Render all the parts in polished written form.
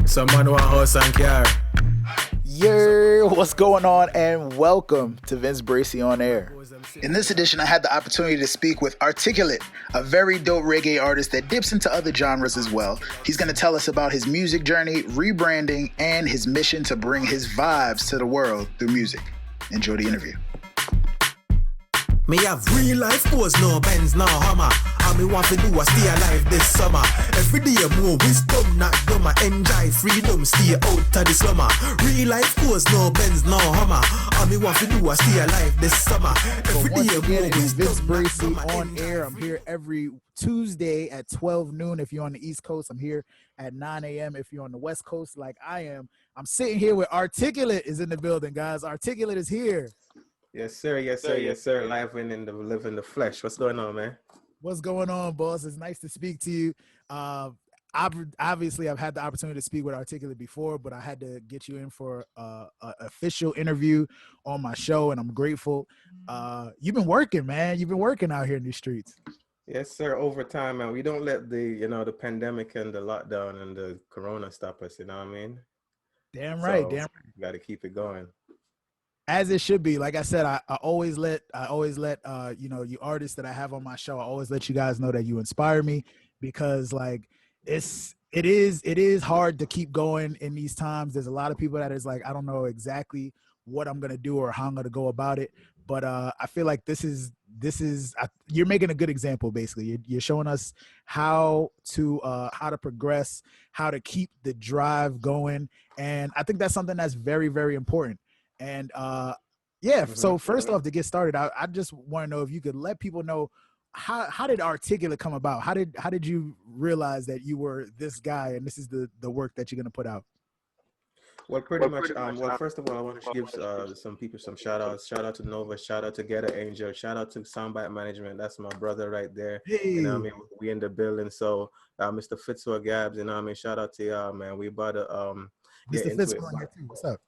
Some man want house and car. Yo, what's going on? And welcome to Vince Bracy on Air. In this edition, I had the opportunity to speak with Articulate, a very dope reggae artist that dips into other genres as well. He's going to tell us about his music journey, rebranding, and his mission to bring his vibes to the world through music. Enjoy the interview. Me have real life pose, no Benz, no Hummer. And me want to do a stay alive this summer. Every day more wisdom, not dumber. Enjoy freedom, stay out of the summer. Real life pose, no Benz, no Hummer. And me want to do a stay alive this summer. Every day more wisdom, Vince Bracy not dumber. on Air. I'm here every Tuesday at 12 noon if you're on the East Coast. I'm here at 9 a.m. if you're on the West Coast like I am. I'm sitting here with Articulate is in the building, guys. Articulate is here. Yes, sir. Yes, sir. Yes, sir. Live in the live in the flesh. What's going on, man? What's going on, boss? It's nice to speak to you. Obviously, I've had the opportunity to speak with Articulate before, but I had to get you in for an official interview on my show, and I'm grateful. You've been working, man. You've been working out here in these streets. Yes, sir. Over time, man. We don't let the pandemic and the lockdown and the corona stop us. You know what I mean? Damn right. So, Damn right. got to keep it going. As it should be. Like I said, I always let you artists that I have on my show, I always let you guys know that you inspire me, because like it is hard to keep going in these times. There's a lot of people that is like, I don't know exactly what I'm gonna do or how I'm gonna go about it. But I feel like this is you're making a good example. Basically, you're showing us how to progress, how to keep the drive going, and I think that's something that's very, very important. And so first off, to get started, I just want to know if you could let people know how did Articulate come about? How did you realize that you were this guy and this is the work that you're gonna put out? Well, pretty much. Well, first of all, I want to give some people some shout outs. Shout out to Nova. Shout out to Getter Angel. Shout out to Soundbite Management. That's my brother right there. Hey. You know what I mean? We in the building. So, Mr. Fitzroy Gabs, you know what I mean? Shout out to y'all, man. We about to get Mr. into Fitz it. on here too. What's up?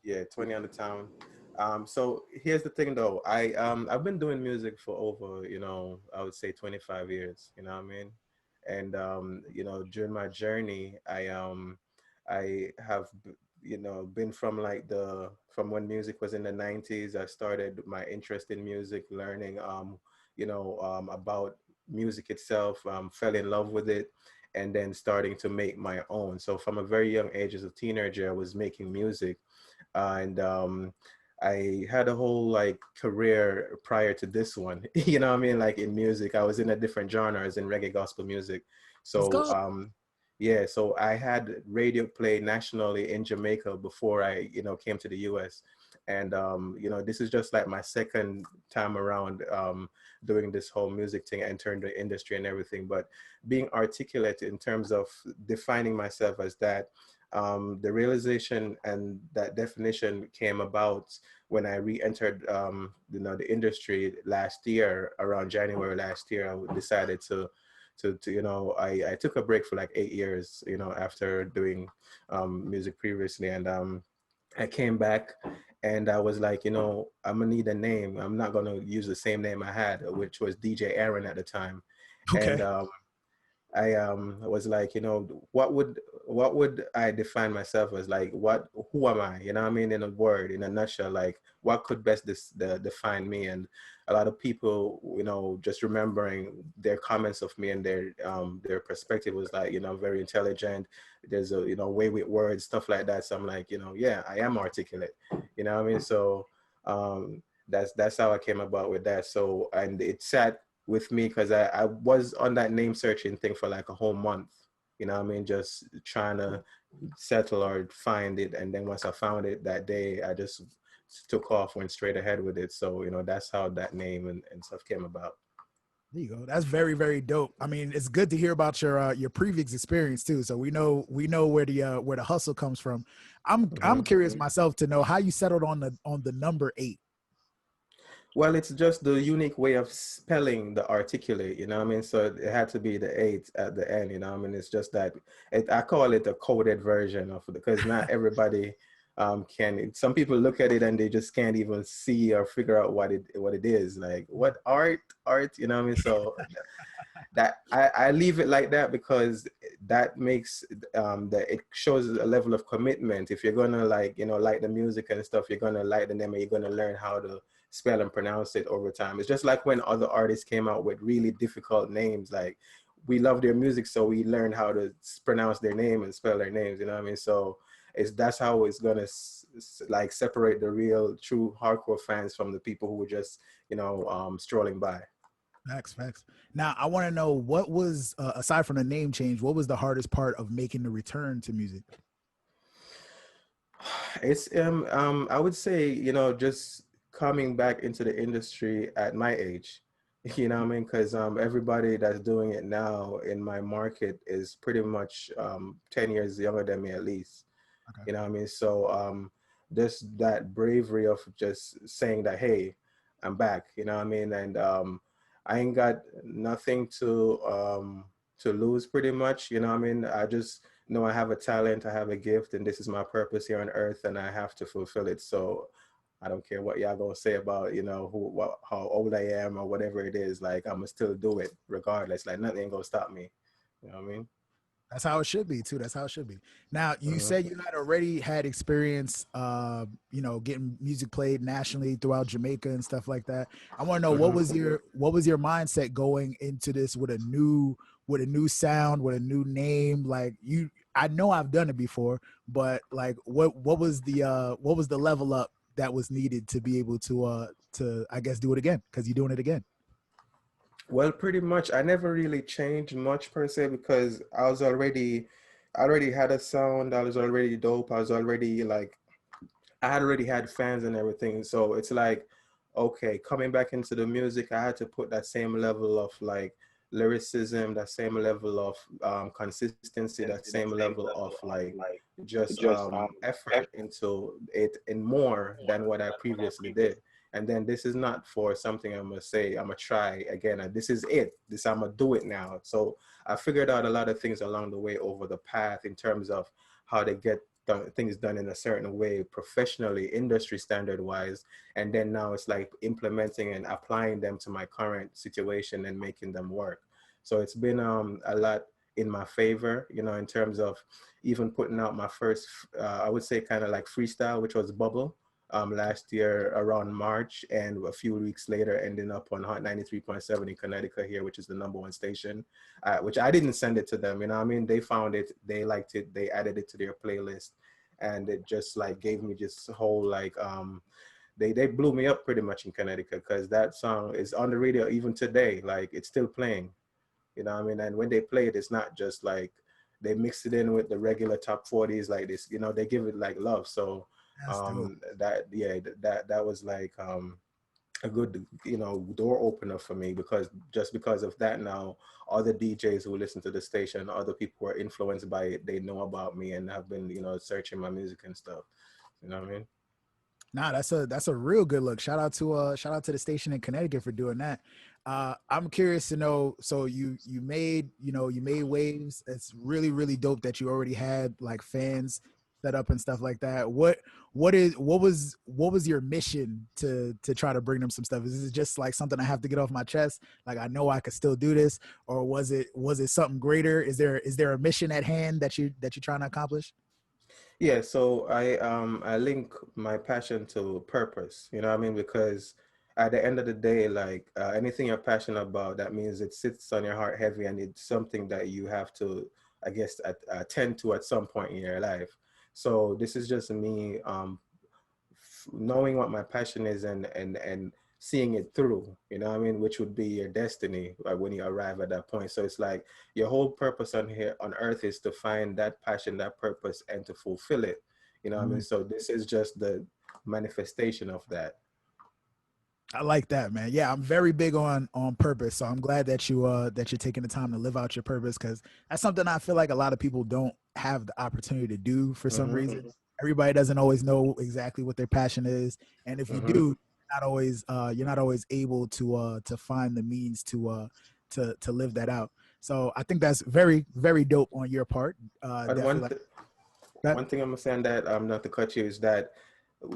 Yeah, 20 on the town. So here's the thing though. I've been doing music for over, I would say 25 years, you know what I mean? And during my journey, I have been from from when music was in the 90s. I started my interest in music, learning about music itself, fell in love with it, and then starting to make my own. So from a very young age, as a teenager, I was making music. And I had a whole career prior to this one, you know what I mean? Like in music, I was in a different genres in reggae gospel music. So so I had radio play nationally in Jamaica before I, came to the US. And, this is just like my second time around doing this whole music thing, entering the industry and everything. But being articulate in terms of defining myself as that, the realization and that definition came about when I re-entered, the industry last year, around January last year. I decided to I took a break for like 8 years, after doing music previously. And I came back and I was like, I'm gonna need a name. I'm not gonna use the same name I had, which was DJ Aaron at the time. Okay. And I was like, what would I define myself as? Like, who am I? You know what I mean? In a word, in a nutshell, like what could best define me? And a lot of people, just remembering their comments of me and their perspective was like, very intelligent. There's a, way with words, stuff like that. So I'm like, yeah, I am articulate. You know what I mean? So that's how I came about with that. So, and it sat with me because I was on that name searching thing for like a whole month, you know what I mean? Just trying to settle or find it. And then once I found it that day, I just took off, went straight ahead with it. So, that's how that name and stuff came about. There you go. That's very, very dope. I mean, it's good to hear about your previous experience too. So we know where the hustle comes from. I'm curious myself to know how you settled on the number 8. Well, it's just the unique way of spelling the articulate, you know what I mean? So it had to be the 8 at the end, you know what I mean? It's just that I call it a coded version of it, because not everybody can. Some people look at it and they just can't even see or figure out what it is. Like, what art, you know what I mean? So that I leave it like that because that makes that it shows a level of commitment. If you're gonna like, you know, like the music and stuff, you're gonna like the name and you're gonna learn how to spell and pronounce it over time. It's just like when other artists came out with really difficult names, like we love their music, so we learned how to pronounce their name and spell their names, you know what I mean? So that's how it's gonna like separate the real true hardcore fans from the people who were just, you know, strolling by. Facts, facts. Now, I want to know what was, aside from the name change, what was the hardest part of making the return to music? It's I would say, you know, just coming back into the industry at my age, you know what I mean? Because everybody that's doing it now in my market is pretty much 10 years younger than me at least. Okay. You know what I mean? So just that bravery of just saying that, hey, I'm back, you know what I mean? And I ain't got nothing to lose pretty much, you know what I mean? I just know I have a talent, I have a gift, and this is my purpose here on earth, and I have to fulfill it. So I don't care what y'all gonna say about, you know, how old I am or whatever it is. Like, I'm gonna still do it regardless. Like, nothing ain't gonna stop me. You know what I mean? That's how it should be too. That's how it should be. Now, you Mhm. said you had already had experience, you know, getting music played nationally throughout Jamaica and stuff like that. I want to know Mhm. what was your mindset going into this with a new sound, with a new name? Like you, I know I've done it before, but like, what was the level up that was needed to be able to I guess do it again because you're doing it again. Well, pretty much. I never really changed much per se because I already had a sound. I was already dope. I was already like, I had already had fans and everything. So it's like, okay, coming back into the music, I had to put that same level of like lyricism, that same level of consistency, that same level of like just effort into it and more than what I previously did. And then this is not for something I'm gonna say, I'm gonna try again. This is it. This I'm gonna do it now. So I figured out a lot of things along the way over the path in terms of how to get things done in a certain way professionally, industry standard wise, and then now it's like implementing and applying them to my current situation and making them work. So it's been a lot in my favor, you know, in terms of even putting out my first I would say kind of like freestyle, which was Bubble, last year around March, and a few weeks later ending up on Hot 93.7 in Connecticut here, which is the #1 station, which I didn't send it to them, you know what I mean? They found it, they liked it, they added it to their playlist, and it just like gave me this whole like, they blew me up pretty much in Connecticut because that song is on the radio even today, like it's still playing, you know what I mean? And when they play it, it's not just like they mix it in with the regular top 40s like this, you know, they give it like love. So That's dope. that, yeah, that was like a good, you know, door opener for me, because just because of that, now other DJs who listen to the station, other people who are influenced by it, they know about me and have been, you know, searching my music and stuff, you know what I mean? Nah, that's a real good look. Shout out to the station in Connecticut for doing that. I'm curious to know. So you made, you know, you made waves. It's really really dope that you already had like fans set up and stuff like that. What was your mission to try to bring them some stuff? Is this just like something I have to get off my chest? Like I know I could still do this, or was it something greater? Is there a mission at hand that you're trying to accomplish? Yeah, so I link my passion to purpose, you know what I mean? Because at the end of the day, like anything you're passionate about, that means it sits on your heart heavy, and it's something that you have to, I guess, attend to at some point in your life. So this is just me knowing what my passion is, and seeing it through, you know what I mean, which would be your destiny, like when you arrive at that point. So it's like your whole purpose on here on earth is to find that passion, that purpose, and to fulfill it, you know what I mean? So this is just the manifestation of that. I like that, man. Yeah, I'm very big on purpose. So I'm glad that you're taking the time to live out your purpose, because that's something I feel like a lot of people don't have the opportunity to do for some Hmm. reason. Everybody doesn't always know exactly what their passion is, and if you Hmm. do, you're not always able to find the means to live that out. So I think that's very very dope on your part. And Definitely like that. one thing I'm gonna say on that, not to cut you, is that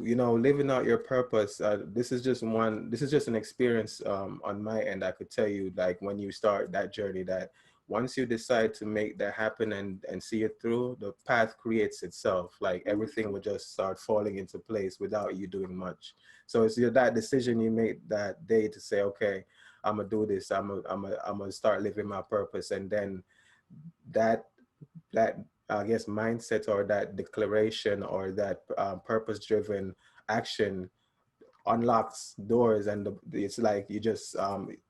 you know, living out your purpose, this is just an experience on my end. I could tell you, like, when you start that journey, that once you decide to make that happen and see it through, the path creates itself. Like, everything will just start falling into place without you doing much. So it's that decision you make that day to say, okay, I'm gonna do this, I'm gonna start living my purpose. And then that that I guess mindset, or that declaration, or that purpose driven action unlocks doors. And it's like you just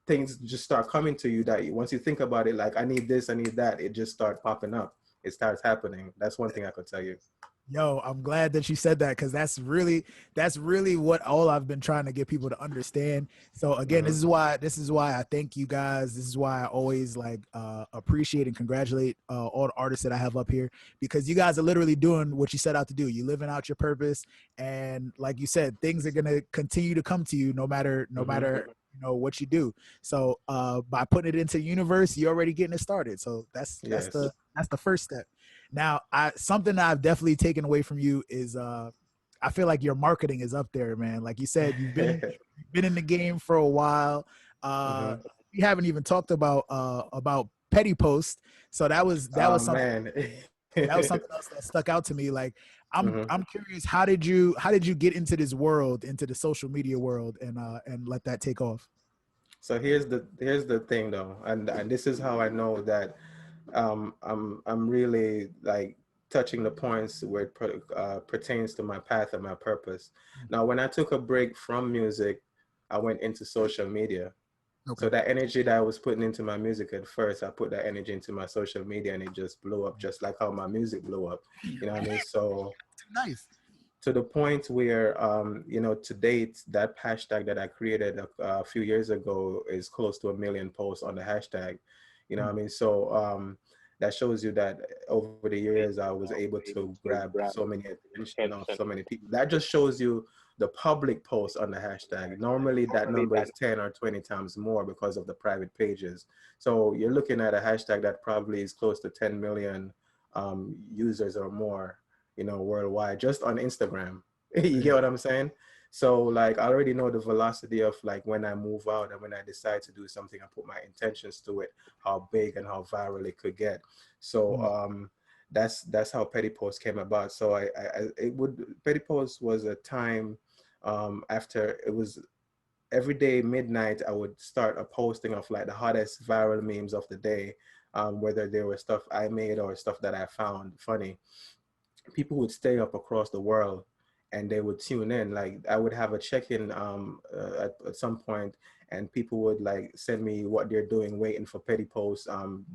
things just start coming to you, that once you think about it, like, I need this, I need that, it just starts popping up, it starts happening. That's one thing I could tell you. Yo, I'm glad that you said that, because that's really what all I've been trying to get people to understand. So again, Hmm. this is why I thank you guys. This is why I always like appreciate and congratulate all the artists that I have up here, because you guys are literally doing what you set out to do. You're living out your purpose, and like you said, things are gonna continue to come to you no matter Hmm. what you do. So by putting it into the universe, you're already getting it started. So Yes. that's the first step. Now, something I've definitely taken away from you is I feel like your marketing is up there, man. Like you said, you've been in the game for a while. Uh, Hmm. we haven't even talked about Petty Post, so Oh man. that was something else that stuck out to me. Like Hmm. I'm curious, how did you get into this world, into the social media world, and let that take off? So here's the thing though, and this is how I know that I'm really like touching the points where it pertains to my path and my purpose. Now, when I took a break from music, I went into social media. So Okay. that energy that I was putting into my music at first, I put that energy into my social media, and it just blew up, just like how my music blew up. You know what I mean? So Too nice. to the point where, you know, to date, that hashtag that I created a few years ago is close to 1 million posts on the hashtag. You know what I mean? So that shows you that over the years, I was able to grab so many attention of so many people. That just shows you the public posts on the hashtag. Normally, that number is 10 or 20 times more because of the private pages. So you're looking at a hashtag that probably is close to 10 million users or more, you know, worldwide, just on Instagram. You get what I'm saying? So like, I already know the velocity of, like, when I move out and when I decide to do something, I put my intentions to it, how big and how viral it could get. So Mm. that's how Petty Post came about. So Petty Post was a time, after it was every day midnight, I would start a posting of like the hottest viral memes of the day, whether they were stuff I made or stuff that I found funny. People would stay up across the world and they would tune in. Like, I would have a check-in at some point, and people would like send me what they're doing, waiting for Petty Posts Mm.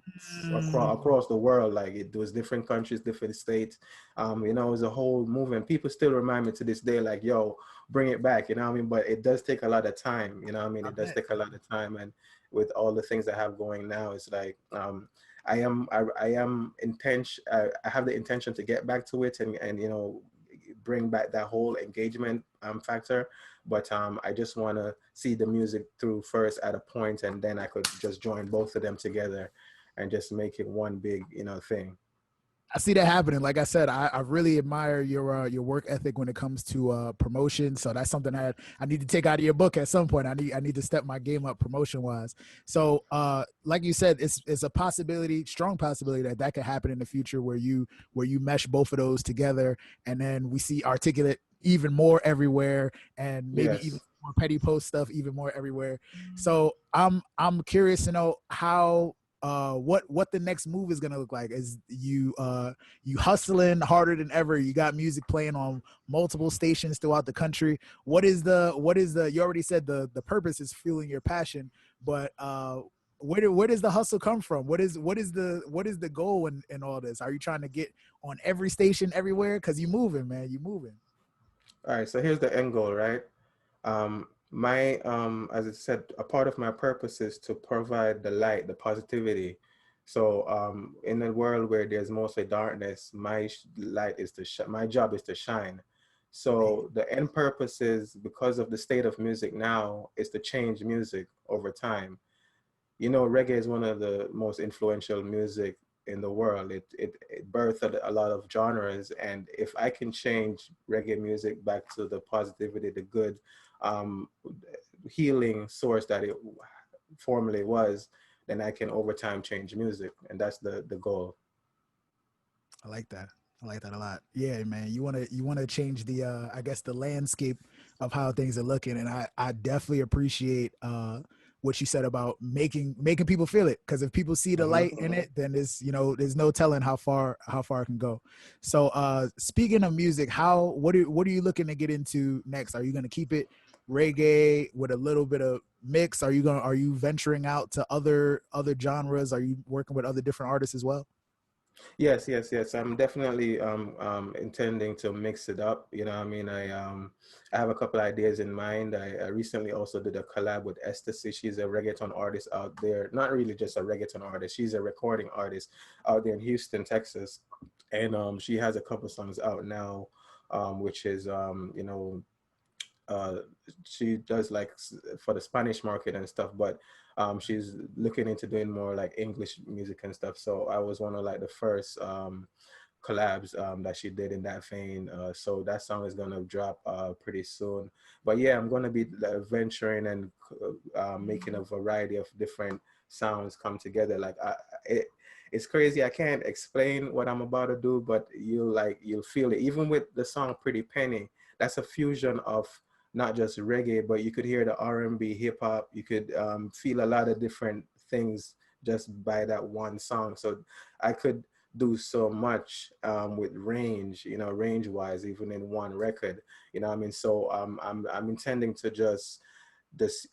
across the world. Like, it was different countries, different states. You know, it was a whole movement. People still remind me to this day, like, yo, bring it back, you know what I mean? But it does take a lot of time, you know what I mean? I It does bet. take a lot of time. And with all the things I have going now, it's like, I am intention. I have the intention to get back to it, and you know, bring back that whole engagement factor. But I just want to see the music through first at a point, and then I could just join both of them together, and just make it one big, you know, thing. I see that happening. Like I said, I really admire your work ethic when it comes to promotion. So that's something that I need to take out of your book at some point. I need to step my game up promotion wise. So like you said, it's a possibility, strong possibility that that could happen in the future, where you mesh both of those together, and then we see articulate even more everywhere, and maybe even Yes. more petty post stuff even more everywhere. So I'm curious to know how what the next move is gonna look like. Is you hustling harder than ever? You got music playing on multiple stations throughout the country. What is the you already said the purpose is fueling your passion, but where does the hustle come from? What is the goal in all this? Are you trying to get on every station everywhere? Because you moving, man, you moving. All right. So here's the end goal, right? My as I said, a part of my purpose is to provide the light, the positivity. So in a world where there's mostly darkness, light is to my job is to shine. So the end purpose is, because of the state of music now, is to change music over time. You know, reggae is one of the most influential music in the world. It birthed a lot of genres, and if I can change reggae music back to the positivity, the good, um, healing source that it formerly was, then I can over time change music, and that's the goal. I like that. I like that a lot. Yeah, man. You wanna change the I guess the landscape of how things are looking. And I definitely appreciate what you said about making people feel it. Because if people see the Hmm. light in it, then there's no telling how far it can go. So speaking of music, what are you looking to get into next? Are you gonna keep it reggae with a little bit of mix? Are you venturing out to other genres? Are you working with other different artists as well? Yes, yes, yes. I'm definitely intending to mix it up. You know, what I mean, I have a couple ideas in mind. I recently also did a collab with Ecstasy. She's a reggaeton artist out there. Not really just a reggaeton artist. She's a recording artist out there in Houston, Texas, and she has a couple songs out now, which is uh, she does like for the Spanish market and stuff, but she's looking into doing more like English music and stuff. So I was one of like the first collabs that she did in that vein. So that song is gonna drop pretty soon. But yeah, I'm gonna be venturing and making a variety of different sounds come together. It, it's crazy. I can't explain what I'm about to do, but you'll feel it. Even with the song "Pretty Penny," that's a fusion of not just reggae, but you could hear the R&B, hip hop. You could feel a lot of different things just by that one song. So I could do so much with range, range wise, even in one record, I mean. So I'm intending to just this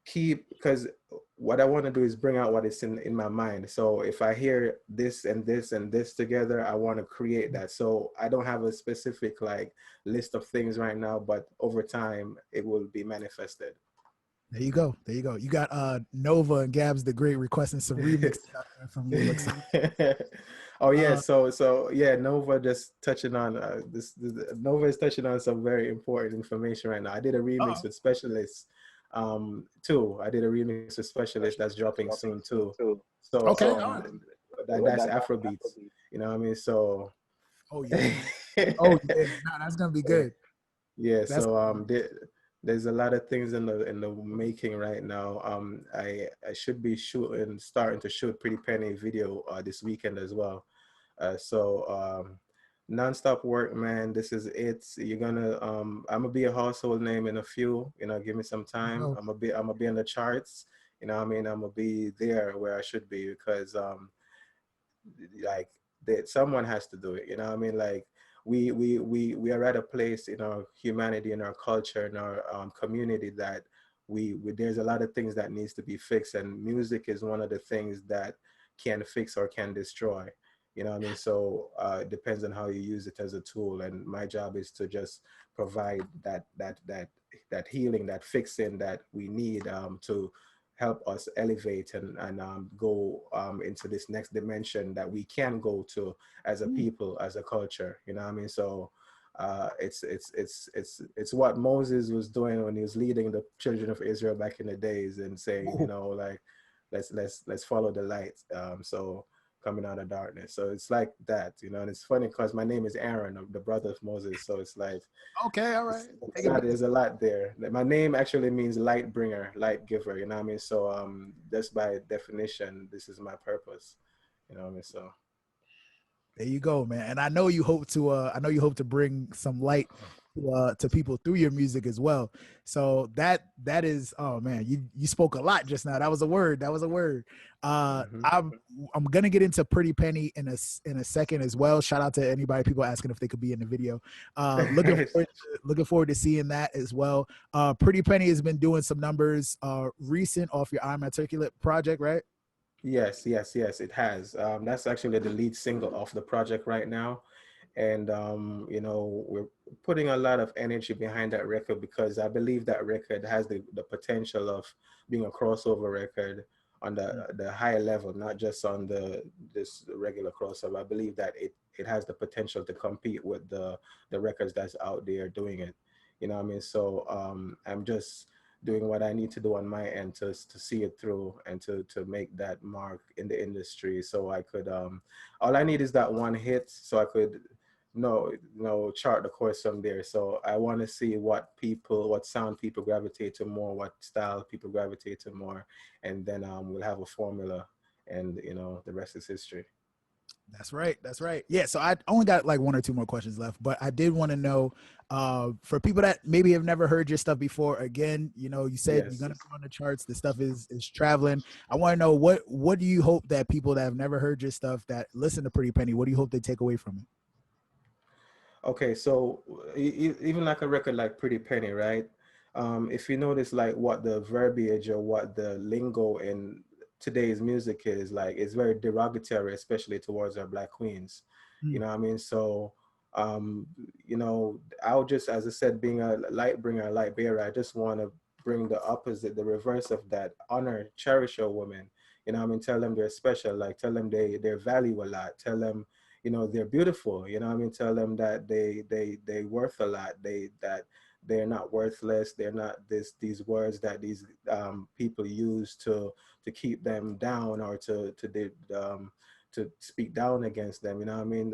keep, because what I want to do is bring out what is in my mind. So if I hear this and this and this together, I want to create that. So I don't have a specific like list of things right now, but over time it will be manifested. There you go. There you go. You got Nova and Gabs the Great requesting some remixes out there from you. Looks like. Oh yeah, Uh, so yeah, Nova just touching on Nova is touching on some very important information right now. I did a remix oh, with Specialists too. I did a remix with Specialist that's dropping soon too. So okay. All right. that's Afrobeats, you know what I mean? So Oh yeah. Oh yeah. No, that's gonna be good. yeah, That's so there's a lot of things in the making right now. I should be starting to shoot Pretty Penny video this weekend as well. So nonstop work, man. This is it. I'm gonna be a household name in a few. Give me some you time. go. I'm gonna be in the charts. You know what I mean? I'm gonna be there where I should be because like that someone has to do it. You know what I mean? Like we are at a place in our humanity, in our culture, in our community that we there's a lot of things that needs to be fixed, and music is one of the things that can fix or can destroy. You know what I mean? So it depends on how you use it as a tool, and my job is to just provide that healing, that fixing that we need to help us elevate and go into this next dimension that we can go to as a people, as a culture. You know what I mean? So it's what Moses was doing when he was leading the children of Israel back in the days and saying, Ooh, like let's follow the light. So coming out of darkness. So it's like that, and it's funny because my name is Aaron, the brother of Moses. So it's like okay. All right. it's Take it not, back. there's a lot there. My name actually means light bringer, light giver, you know what I mean? So just by definition, this is my purpose, you know what I mean? So There you go, man. And I know you hope to bring some light to people through your music as well. So that is, oh man, you spoke a lot just now. That was a word. That was a word. hmm I'm gonna get into Pretty Penny in a second as well. Shout out to anybody, people asking if they could be in the video. Looking forward to seeing that as well. Pretty Penny has been doing some numbers recent off your I'm Articulate project, right? Yes, yes, yes, it has. That's actually the lead single of the project right now. And, we're putting a lot of energy behind that record because I believe that record has the potential of being a crossover record on the higher level, not just on this regular crossover. I believe that it has the potential to compete with the records that's out there doing it. You know what I mean? So I'm just doing what I need to do on my end to see it through and to make that mark in the industry. So I could all I need is that one hit, so I could chart the course from there. So I want to see what sound people gravitate to more, what style people gravitate to more, and then we'll have a formula, and the rest is history. That's right. That's right. Yeah. So I only got like one or two more questions left, but I did want to know, for people that maybe have never heard your stuff before, again, you said you're Yes. gonna be on the charts. The stuff is traveling. I want to know what do you hope that people that have never heard your stuff that listen to Pretty Penny, what do you hope they take away from it? Okay, so even like a record like Pretty Penny, right? If you notice like what the verbiage or what the lingo in today's music is like, it's very derogatory, especially towards our Black queens. You Mm. know what I mean? So, I'll just, as I said, being a light bringer, a light bearer, I just want to bring the opposite, the reverse of that. Honor, cherish your women. You know what I mean? Tell them they're special. Like, tell them they value a lot. Tell them they're beautiful. You know what I mean? Tell them that they worth a lot. That they're not worthless. They're not these words that these people use to keep them down, or to speak down against them. You know what I mean?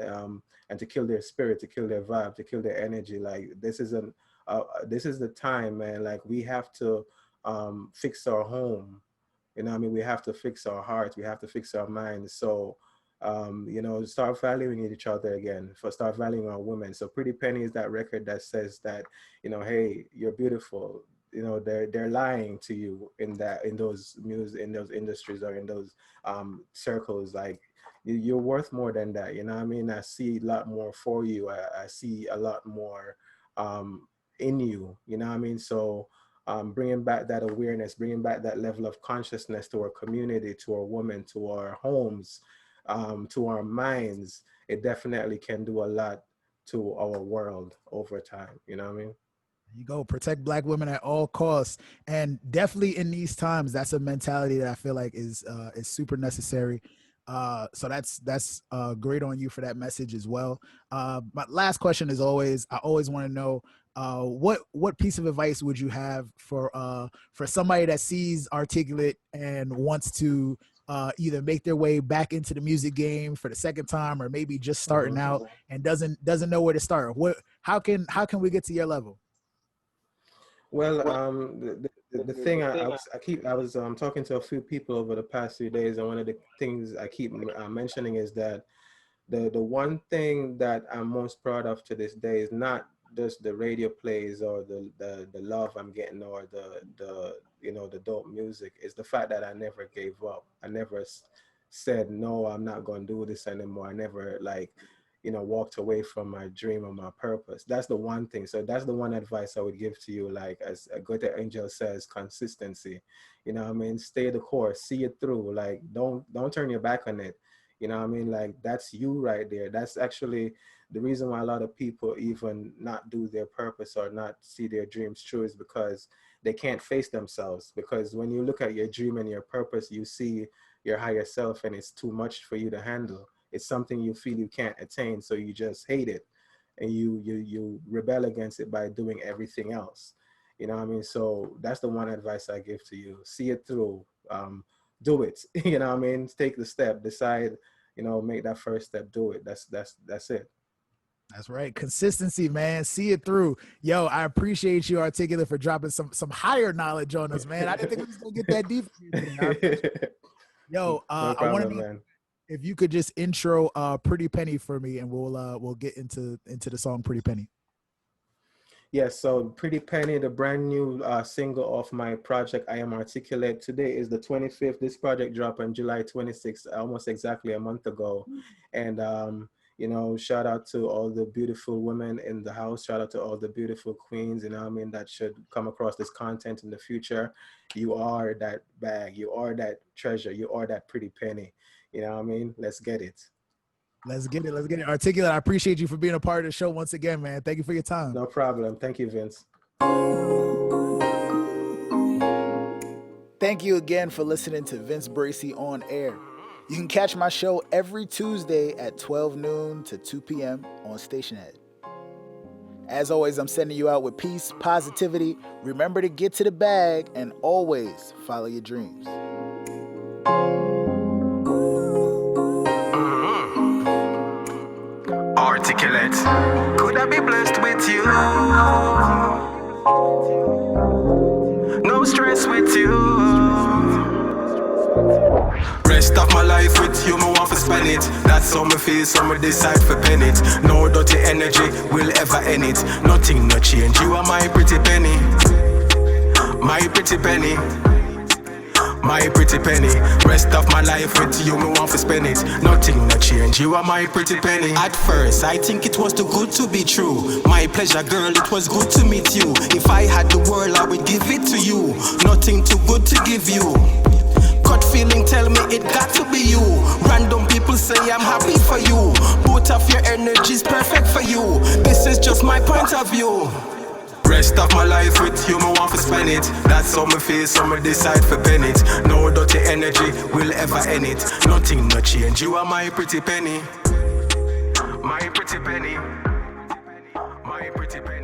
And to kill their spirit, to kill their vibe, to kill their energy. Like, this is the time, man. Like, we have to fix our home. You know what I mean? We have to fix our hearts. We have to fix our minds. So, start valuing each other again, start valuing our women. So Pretty Penny is that record that says that, hey, you're beautiful. They're lying to you in those industries, or in those circles. Like, you're worth more than that. You know what I mean? I see a lot more for you. I see a lot more in you. You know what I mean? So bringing back that awareness, bringing back that level of consciousness to our community, to our women, to our homes, to our minds, it definitely can do a lot to our world over time. You know what I mean? You go, protect Black women at all costs, and definitely in these times, that's a mentality that I feel like is super necessary. So that's great on you for that message as well. My last question is always, I always want to know, what piece of advice would you have for somebody that sees Articulate and wants to either make their way back into the music game for the second time, or maybe just starting out and doesn't know where to start? How can we get to your level? Well, the thing I was talking to a few people over the past few days, and one of the things I keep mentioning is that the one thing that I'm most proud of to this day is not just the radio plays, or the love I'm getting, or the dope music. Is the fact that I never gave up. I never said, no, I'm not going to do this anymore. I never, like, walked away from my dream or my purpose. That's the one thing. So that's the one advice I would give to you. Like, as a good angel says, consistency. You know what I mean? Stay the course, see it through. Like, don't turn your back on it. You know what I mean? Like, that's you right there. That's actually the reason why a lot of people even not do their purpose or not see their dreams true, is because they can't face themselves. Because when you look at your dream and your purpose, you see your higher self, and it's too much for you to handle. It's something you feel you can't attain, so you just hate it, and you rebel against it by doing everything else. You know what I mean? So that's the one advice I give to you. See it through. Do it. You know what I mean? Take the step. Decide. Make that first step. Do it. That's it. That's right. Consistency, man. See it through. Yo, I appreciate you, Articulate, for dropping some higher knowledge on us, man. I didn't think we was gonna get that deep today. I appreciate it. Yo, No I want to problem, know man. if you could just intro Pretty Penny for me, and we'll get into the song Pretty Penny. Yes, so Pretty Penny, the brand new single off my project, I Am Articulate. Today is the 25th. This project dropped on July 26th, almost exactly a month ago. And, shout out to all the beautiful women in the house. Shout out to all the beautiful queens, that should come across this content in the future. You are that bag. You are that treasure. You are that pretty penny. You know what I mean? Let's get it. Let's get it. Let's get it. Articulate, I appreciate you for being a part of the show once again, man. Thank you for your time. No problem. Thank you, Vince. Thank you again for listening to Vince Bracy on Air. You can catch my show every Tuesday at 12 noon to 2 p.m. on Stationhead. As always, I'm sending you out with peace, positivity. Remember to get to the bag and always follow your dreams. Articulate. Could I be blessed with you? No stress with you. Rest of my life with you, me want to spend it. That's how me feel, so me decide for pen it. No dirty energy will ever end it. Nothing no change, you are my pretty penny. My pretty penny. My pretty penny. Rest of my life with you, me want to spend it. Nothing no change, you are my pretty penny. At first, I think it was too good to be true. My pleasure, girl, it was good to meet you. If I had the world, I would give it to you. Nothing too good to give you. Gut feeling tell me it got to be you. Random people say I'm happy for you. Both of your energies perfect for you. This is just my point of view. Rest of my life with you, me want to spend it. That's how me feel, so me decide for pen it. No dirty energy will ever end it. Nothing no change, you are my pretty penny. My pretty penny. My pretty penny.